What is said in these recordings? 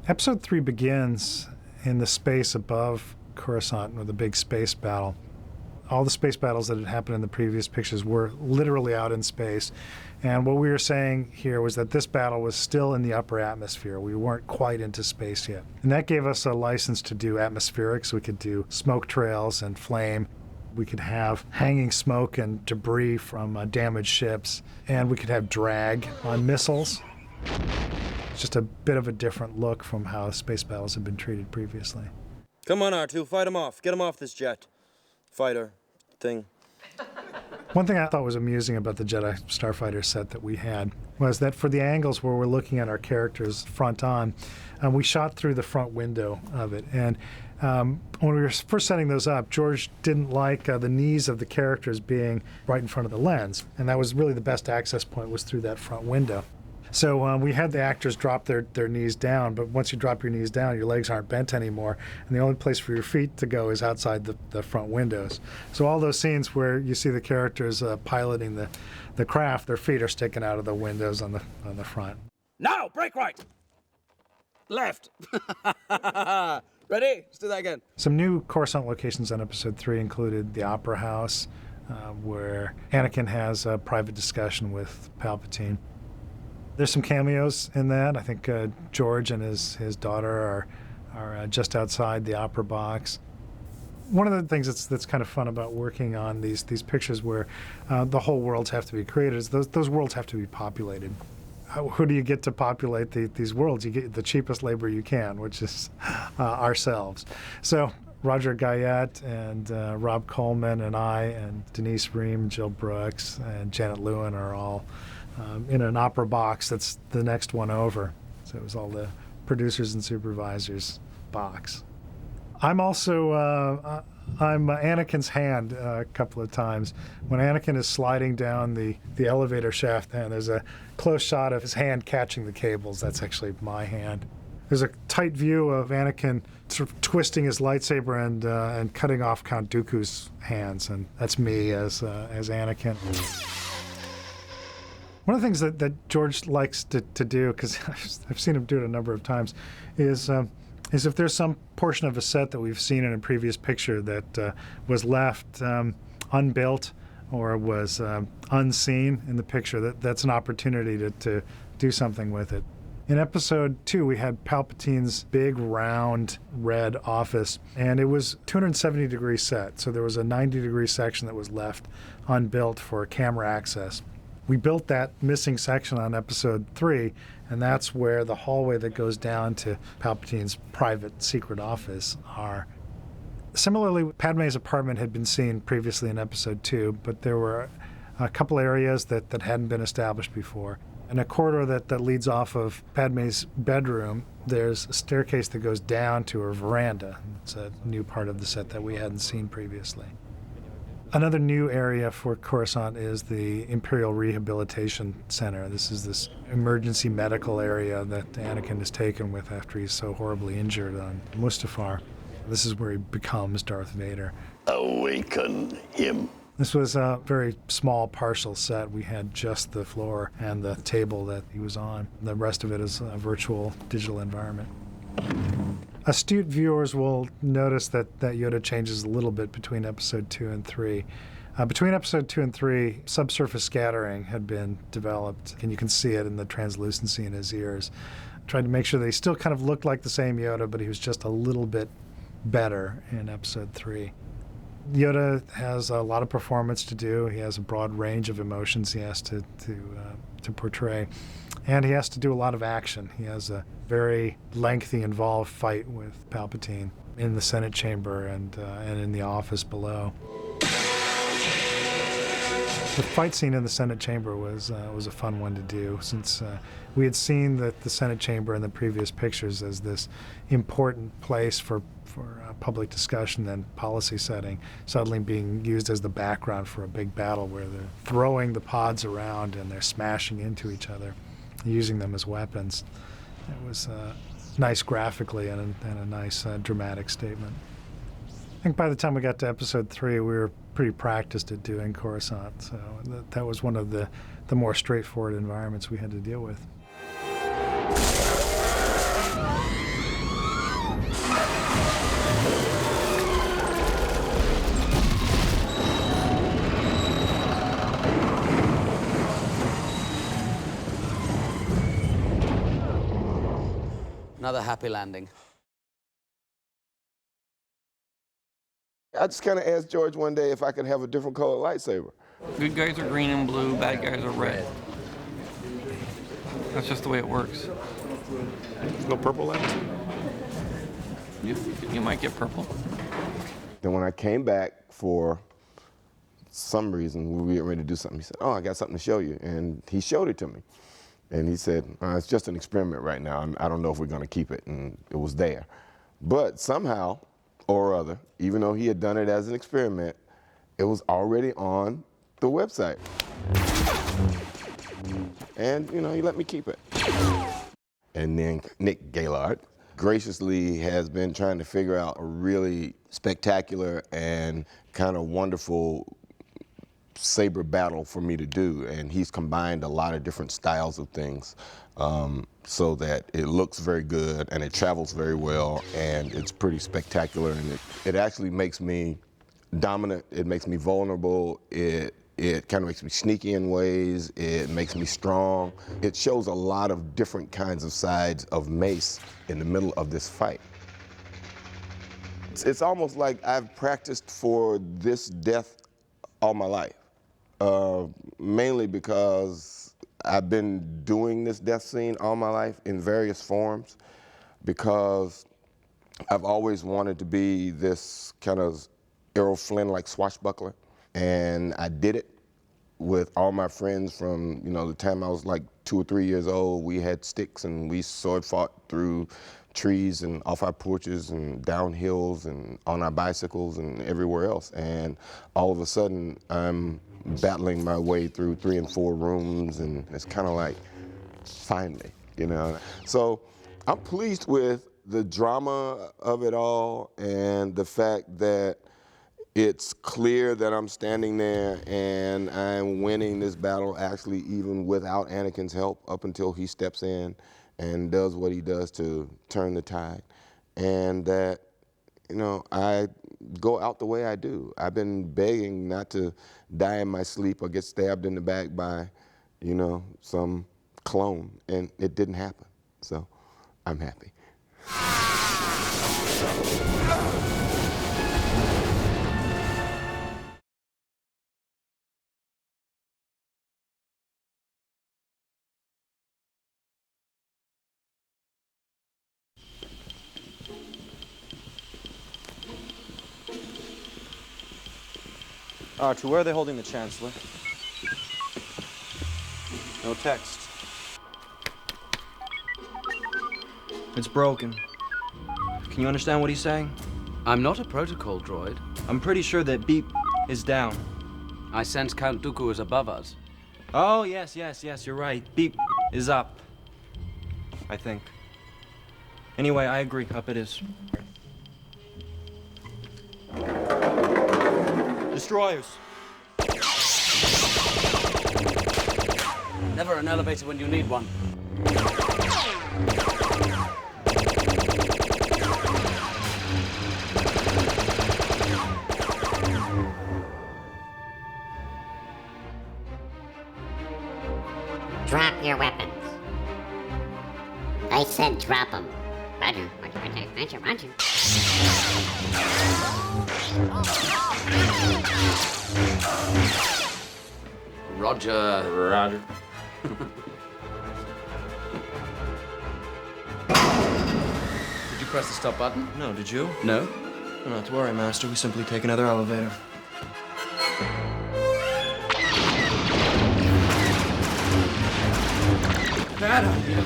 Episode 3 begins in the space above Coruscant with a big space battle. All the space battles that had happened in the previous pictures were literally out in space. And what we were saying here was that this battle was still in the upper atmosphere. We weren't quite into space yet. And that gave us a license to do atmospherics. We could do smoke trails and flame. We could have hanging smoke and debris from damaged ships. And we could have drag on missiles. It's just a bit of a different look from how space battles have been treated previously. Come on, R2, fight him off. Get him off this jet. Fighter thing. One thing I thought was amusing about the Jedi Starfighter set that we had was that for the angles where we're looking at our characters front on, we shot through the front window of it. And when we were first setting those up, George didn't like the knees of the characters being right in front of the lens. And that was really the best access point was through that front window. So we had the actors drop their knees down, but once you drop your knees down, your legs aren't bent anymore, and the only place for your feet to go is outside the front windows. So all those scenes where you see the characters piloting the craft, their feet are sticking out of the windows on the front. Now, break right. Left. Ready? Let's do that again. Some new Coruscant locations on Episode 3 included the Opera House, where Anakin has a private discussion with Palpatine. There's some cameos in that. I think George and his daughter are just outside the opera box. One of the things that's kind of fun about working on these pictures where the whole worlds have to be created is those worlds have to be populated. Who do you get to populate these worlds? You get the cheapest labor you can, which is ourselves. So Roger Guyette and Rob Coleman and I and Denise Ream, Jill Brooks, and Janet Lewin are all in an opera box that's the next one over. So it was all the producers and supervisors box. I'm also I'm Anakin's hand a couple of times. When Anakin is sliding down the elevator shaft, and there's a close shot of his hand catching the cables. That's actually my hand. There's a tight view of Anakin sort of twisting his lightsaber and cutting off Count Dooku's hands, and that's me as Anakin. One of the things that George likes to do, because I've seen him do it a number of times, is if there's some portion of a set that we've seen in a previous picture that was left unbuilt or was unseen in the picture, that's an opportunity to do something with it. In Episode 2, we had Palpatine's big, round, red office, and it was 270-degree set, so there was a 90-degree section that was left unbuilt for camera access. We built that missing section on Episode 3, and that's where the hallway that goes down to Palpatine's private secret office are. Similarly, Padme's apartment had been seen previously in Episode 2, but there were a couple areas that hadn't been established before. In a corridor that leads off of Padme's bedroom, there's a staircase that goes down to her veranda. It's a new part of the set that we hadn't seen previously. Another new area for Coruscant is the Imperial Rehabilitation Center. This is this emergency medical area that Anakin is taken with after he's so horribly injured on Mustafar. This is where he becomes Darth Vader. Awaken him. This was a very small partial set. We had just the floor and the table that he was on. The rest of it is a virtual digital environment. Astute viewers will notice that Yoda changes a little bit between Episode 2 and 3. Between Episode 2 and 3, subsurface scattering had been developed, and you can see it in the translucency in his ears. Tried to make sure that he still kind of looked like the same Yoda, but he was just a little bit better in Episode 3. Yoda has a lot of performance to do. He has a broad range of emotions he has to portray. And he has to do a lot of action. He has a very lengthy, involved fight with Palpatine in the Senate chamber and in the office below. The fight scene in the Senate chamber was a fun one to do, since we had seen the Senate chamber in the previous pictures as this important place for public discussion and policy setting, suddenly being used as the background for a big battle where they're throwing the pods around and they're smashing into each other, using them as weapons. It was nice graphically and a nice dramatic statement. I think by the time we got to Episode 3, we were pretty practiced at doing Coruscant, so that was one of the more straightforward environments we had to deal with. Another happy landing. I just kind of asked George one day if I could have a different colored lightsaber. Good guys are green and blue, bad guys are red. That's just the way it works. No purple lightsaber? You might get purple. Then when I came back for some reason, we were getting ready to do something, he said, oh, I got something to show you. And he showed it to me. And he said, it's just an experiment right now. I don't know if we're going to keep it. And it was there. But somehow or other, even though he had done it as an experiment, it was already on the website. And, you know, he let me keep it. And then Nick Gaylord graciously has been trying to figure out a really spectacular and kind of wonderful saber battle for me to do, and he's combined a lot of different styles of things so that it looks very good and it travels very well and it's pretty spectacular, and it actually makes me dominant, it makes me vulnerable, it kind of makes me sneaky in ways, it makes me strong. It shows a lot of different kinds of sides of Mace in the middle of this fight. It's almost like I've practiced for this death all my life. Mainly because I've been doing this death scene all my life in various forms, because I've always wanted to be this kind of Errol Flynn-like swashbuckler, and I did it with all my friends from, you know, the time I was like 2 or 3 years old. We had sticks and we sword fought through trees and off our porches and down hills and on our bicycles and everywhere else. And all of a sudden, I'm battling my way through 3 and 4 rooms, and it's kind of like, finally, you know. So I'm pleased with the drama of it all and the fact that it's clear that I'm standing there and I'm winning this battle actually even without Anakin's help up until he steps in and does what he does to turn the tide. And that, you know, I go out the way I do. I've been begging not to die in my sleep or get stabbed in the back by, you know, some clone, and it didn't happen. So I'm happy. Archer, where are they holding the Chancellor? No text. It's broken. Can you understand what he's saying? I'm not a protocol droid. I'm pretty sure that beep is down. I sense Count Dooku is above us. Oh, yes, you're right. Beep is up. I think. Anyway, I agree. Up it is. Destroyers. Never an elevator when you need one. Drop your weapons. I said drop them. Roger, roger, roger, roger. Roger. Roger. Did you press the stop button? No, did you? No. Not to worry, Master. We simply take another elevator. Bad idea.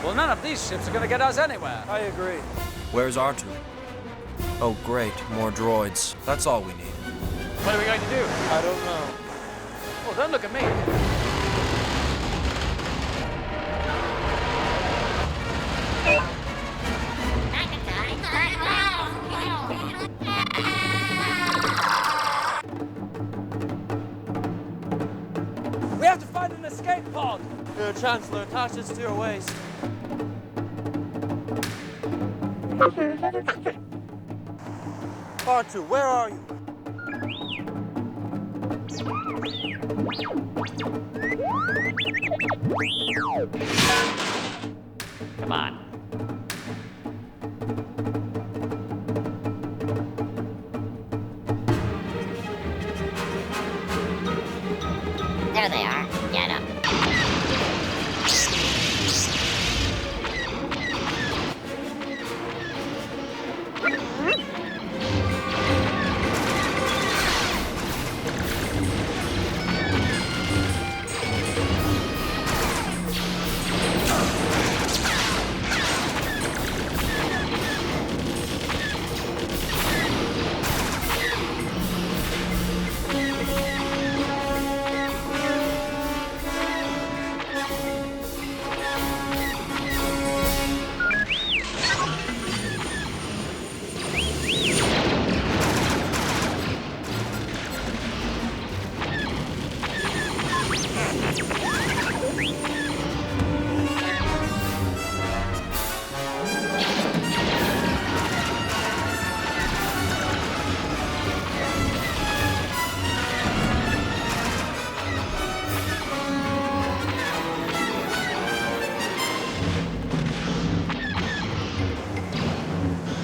Well, none of these ships are gonna get us anywhere. I agree. Where's R2? Oh, great. More droids. That's all we need. What are we going to do? I don't know. Oh, don't look at me. We have to find an escape pod! Chancellor, attach it to your waist. R2, where are you? Come on. There they are. Get up.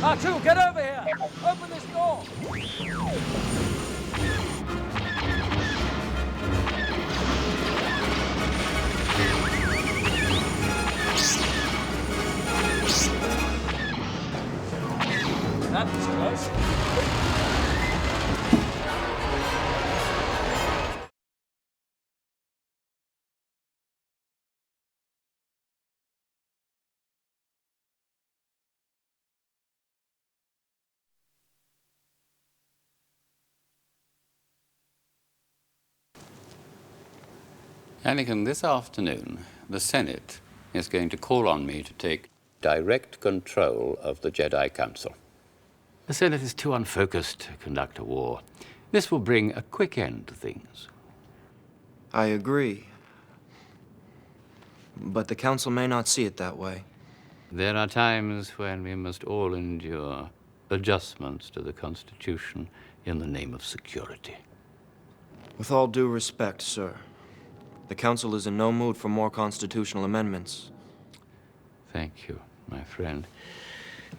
R2, get over here! Open this door! That was close. Anakin, this afternoon, the Senate is going to call on me to take direct control of the Jedi Council. The Senate is too unfocused to conduct a war. This will bring a quick end to things. I agree. But the Council may not see it that way. There are times when we must all endure adjustments to the Constitution in the name of security. With all due respect, sir, the Council is in no mood for more constitutional amendments. Thank you, my friend.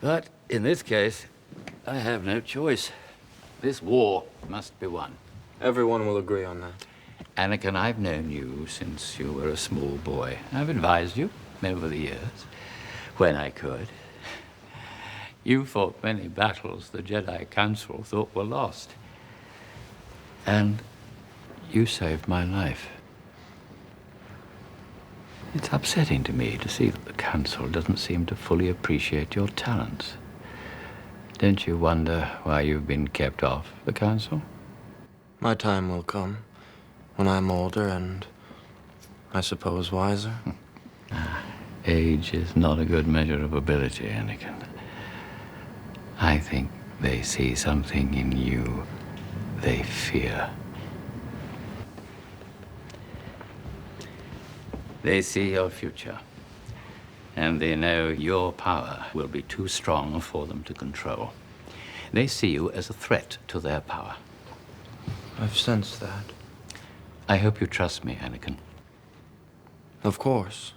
But in this case, I have no choice. This war must be won. Everyone will agree on that. Anakin, I've known you since you were a small boy. I've advised you over the years, when I could. You fought many battles the Jedi Council thought were lost. And you saved my life. It's upsetting to me to see that the Council doesn't seem to fully appreciate your talents. Don't you wonder why you've been kept off the Council? My time will come when I'm older and, I suppose, wiser. Age is not a good measure of ability, Anakin. I think they see something in you they fear. They see your future, and they know your power will be too strong for them to control. They see you as a threat to their power. I've sensed that. I hope you trust me, Anakin. Of course.